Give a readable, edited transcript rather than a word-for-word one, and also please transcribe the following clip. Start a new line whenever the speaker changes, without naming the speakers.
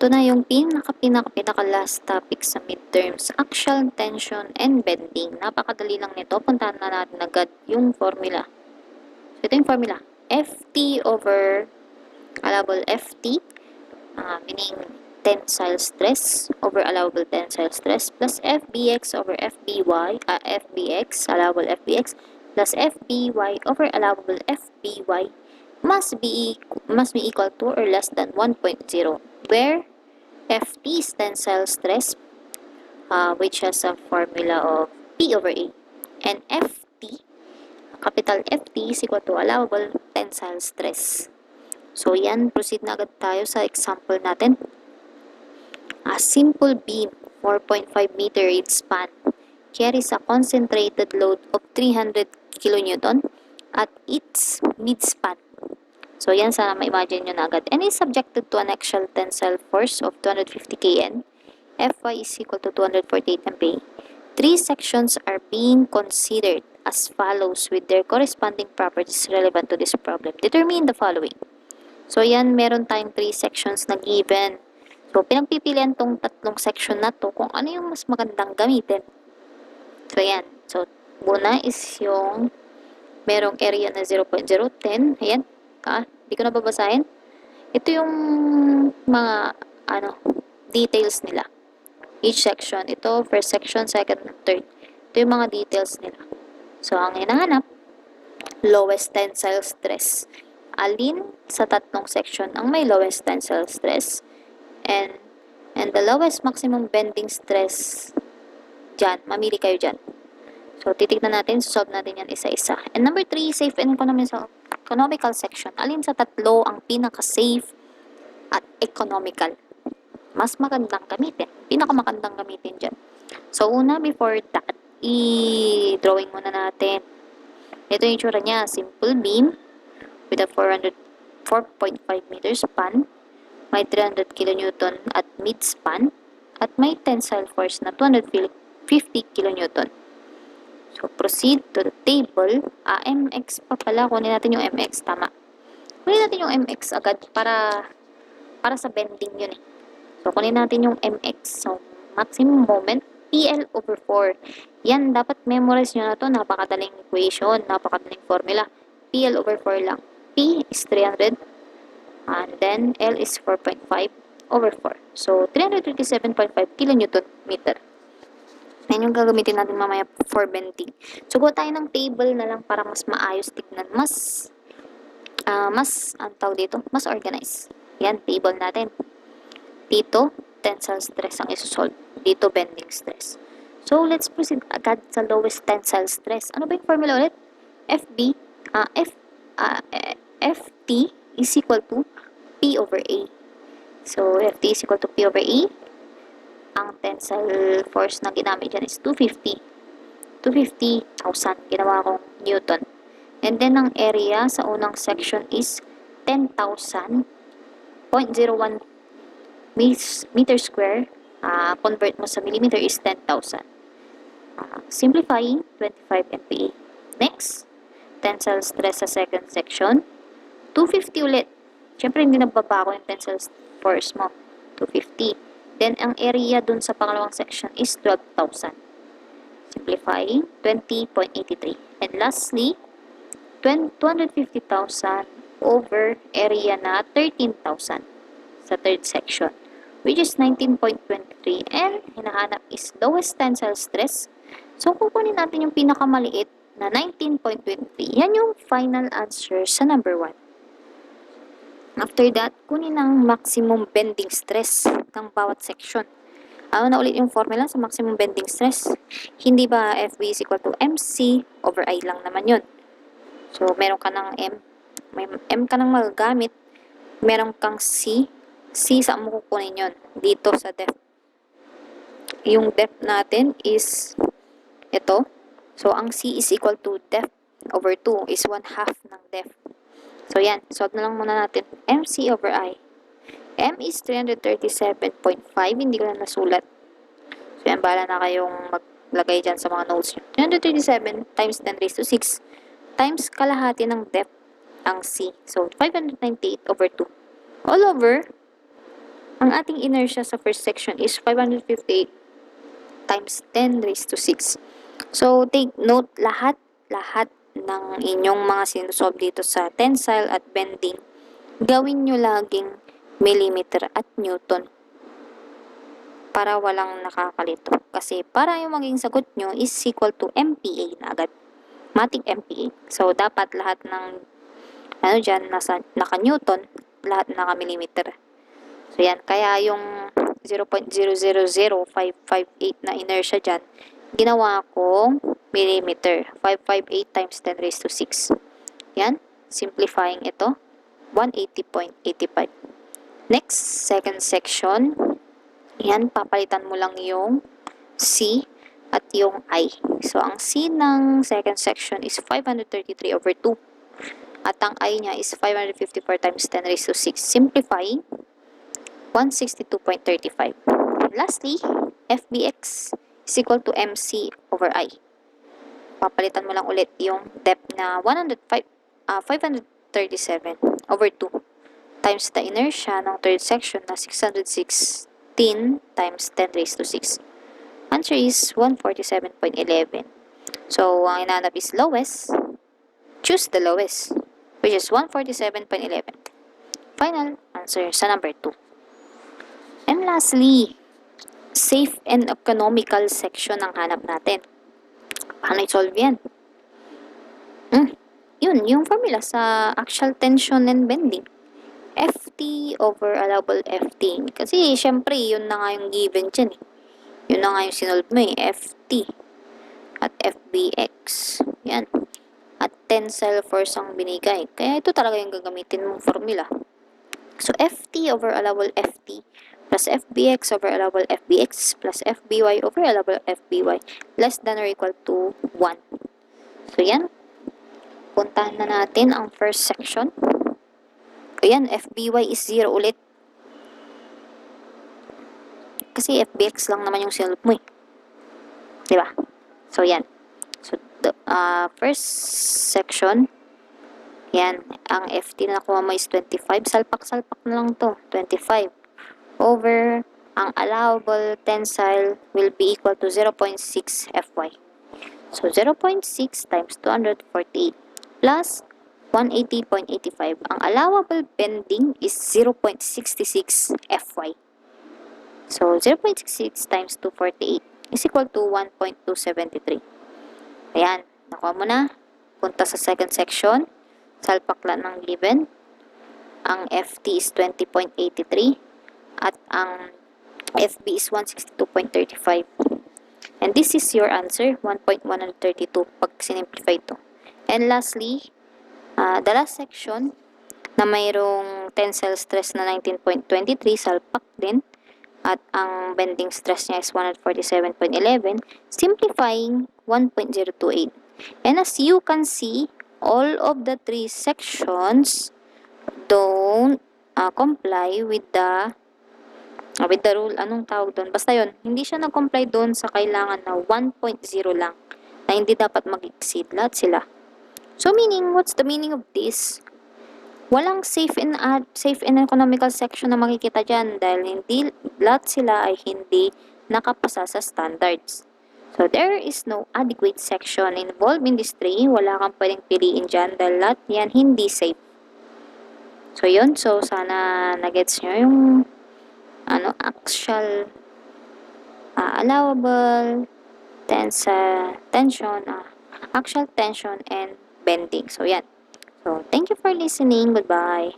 Ito na yung pinaka last topic sa midterms, axial tension and bending. Napakadali lang nito. Puntahan na natin agad yung formula. So, ito yung formula. Ft over allowable Ft, meaning tensile stress over allowable tensile stress, plus Fbx over Fby, Fbx, allowable Fbx, plus Fby over allowable Fby must be equal to or less than 1.0, where Ft is tensile stress, which has a formula of P over A, and Ft, capital Ft, is equal to allowable tensile stress. So yan, proceed na agad tayo sa example natin. A simple beam, 4.5 meter reed span, carries a concentrated load of 300 kN at its midspan. So, yan, sana ma-imagine nyo na agad. And is subjected to an axial tensile force of 250 kN. Fy is equal to 248 MPa. Three sections are being considered as follows with their corresponding properties relevant to this problem. Determine the following. So, yan, meron tayong 3 sections na given. So, pinagpipilian tong tatlong section na to kung ano yung mas magandang gamitin. So, yan. So, una is yung merong area na 0.010. Ayan. Hindi ko na babasahin. Ito yung mga, details nila. Each section. Ito, first section, second, third. Ito yung mga details nila. So, ang hinahanap, lowest tensile stress. Alin sa tatlong section ang may lowest tensile stress? And the lowest maximum bending stress dyan. Mamili kayo dyan. So, titignan natin, solve natin yan isa-isa. And number 3, safe and economical section. Alin sa tatlo ang pinaka-safe at economical? Mas magandang gamitin. Pinakamakandang gamitin dyan. So, una, before that, i-drawing muna natin. Ito yung itsura niya. Simple beam with a 4.5 meter span. May 300 kN at midspan. At may tensile force na 250 kN. So, proceed to the table. MX pa pala. Kunin natin yung MX. Tama. Kunin natin yung MX agad para sa bending yun eh. So, kunin natin yung MX. So, maximum moment, PL over 4. Yan, dapat memorize nyo na to. Napakadaling equation. Napakadaling formula. PL over 4 lang. P is 300. And then, L is 4.5 over 4. So, 337.5 kN meter. Yan yung gagamitin natin mamaya for bending. So, gawa tayo ng table na lang para mas maayos tignan. Mas organized. Yan, table natin. Dito, tensile stress ang isosolve. Dito, bending stress. So, let's proceed agad sa lowest tensile stress. Ano ba yung formula ulit? Ft is equal to P over A. So, Ft is equal to P over A. Ang tensile force na ginamit dyan is 250,000. Ginawa kong Newton. And then, ang area sa unang section is 10,000.01 meter square. Convert mo sa millimeter is 10,000. Simplifying, 25 MPa. Next, tensile stress sa second section. 250 ulit. Siyempre, hindi nagbabago yung tensile force mo. 250. Then, ang area dun sa pangalawang section is 12,000. Simplifying, 20.83. And lastly, 250,000 over area na 13,000 sa third section, which is 19.23. And hinahanap is lowest tensile stress. So, kukunin natin yung pinakamaliit na 19.23. Yan yung final answer sa number 1. After that, kunin ang maximum bending stress ng bawat section. Ano na ulit yung formula sa maximum bending stress? Hindi ba FB is equal to MC over I lang naman yun? So, meron ka ng M. May M ka nang magagamit. Meron kang C. C, saan mo kukunin yun? Dito sa depth. Yung depth natin is ito. So, ang C is equal to depth over 2 is 1/2 ng depth. So, yan. Solve na lang muna natin. MC over I. M is 337.5. Hindi ko na nasulat. So, yan. Bahala na kayong maglagay dyan sa mga notes nyo. 337 times 10 raised to 6 times kalahati ng depth ang C. So, 598 over 2. All over, Ang ating inertia sa first section is 558 times 10 raised to 6. So, take note, lahat ng inyong mga sinusolve dito sa tensile at bending, gawin nyo laging millimeter at newton para walang nakakalito. Kasi para yung maging sagot nyo is equal to MPa na agad. Matic MPa. So, dapat lahat ng dyan, naka-newton, lahat naka-millimeter. So, yan. Kaya yung 0.000558 na inertia dyan, ginawa kong millimeter. 558 times 10 raised to 6. Yan. Simplifying ito. 180.85. Next, second section. Yan, papalitan mo lang yung C at yung I. So, ang C ng second section is 533 over 2. At ang I niya is 554 times 10 raised to 6. Simplifying, 162.35. Lastly, FBX is equal to MC over I. Papalitan mo lang ulit yung depth na 537 over 2 times the inertia ng third section na 616 times 10 raised to 6. Answer is 147.11. So, ang inanap is lowest. Choose the lowest, which is 147.11. Final answer sa number 2. And lastly, safe and economical section ang hanap natin. Paano i-solve yan? Yun, yung formula sa axial tension and bending. FT over allowable FT. Kasi, syempre, yun na nga yung given dyan eh. Yun na nga yung sinolve mo eh. FT at FBX. Yan. At tensile force ang binigay. Kaya ito talaga yung gagamitin mong formula. So, FT over allowable FT plus FBX over allowable FBX plus FBY over allowable FBY less than or equal to 1. So, yan. Puntahan na natin ang first section. Ayan, FBY is 0 ulit. Kasi FBX lang naman yung sinulp mo eh. Diba? So, yan. So, the first section, yan. Ang FT na nakuha mo is 25. Salpak-salpak na lang to. 25 over ang allowable tensile will be equal to 0.6 Fy. So, 0.6 times 248 plus 180.85. Ang allowable bending is 0.66 Fy. So, 0.66 times 248 is equal to 1.273. Ayan, nakuha mo na. Punta sa second section. Salpak lang ng given. Ang FT is 20.83 at ang FB is 162.35. And this is your answer, 1.132 pag sinimplify ito. And lastly, the last section na mayroong tensile stress na 19.23, salpak din. At ang bending stress niya is 147.11, simplifying 1.028. And as you can see, all of the three sections don't comply with the rule. Anong tawag doon? Basta yun, hindi siya nag-comply doon sa kailangan na 1.0 lang, na hindi dapat mag-exceed. Lahat sila. So, meaning, what's the meaning of this? Walang safe and economical section na makikita dyan dahil hindi, lahat sila ay hindi nakapasa sa standards. So, there is no adequate section involved in this three. Wala kang pwedeng piliin dyan dahil lahat yan hindi safe. So, yun. So, sana nagets nyo yung axial allowable tension, axial tension and bending. So, yan. So, thank you for listening. Goodbye.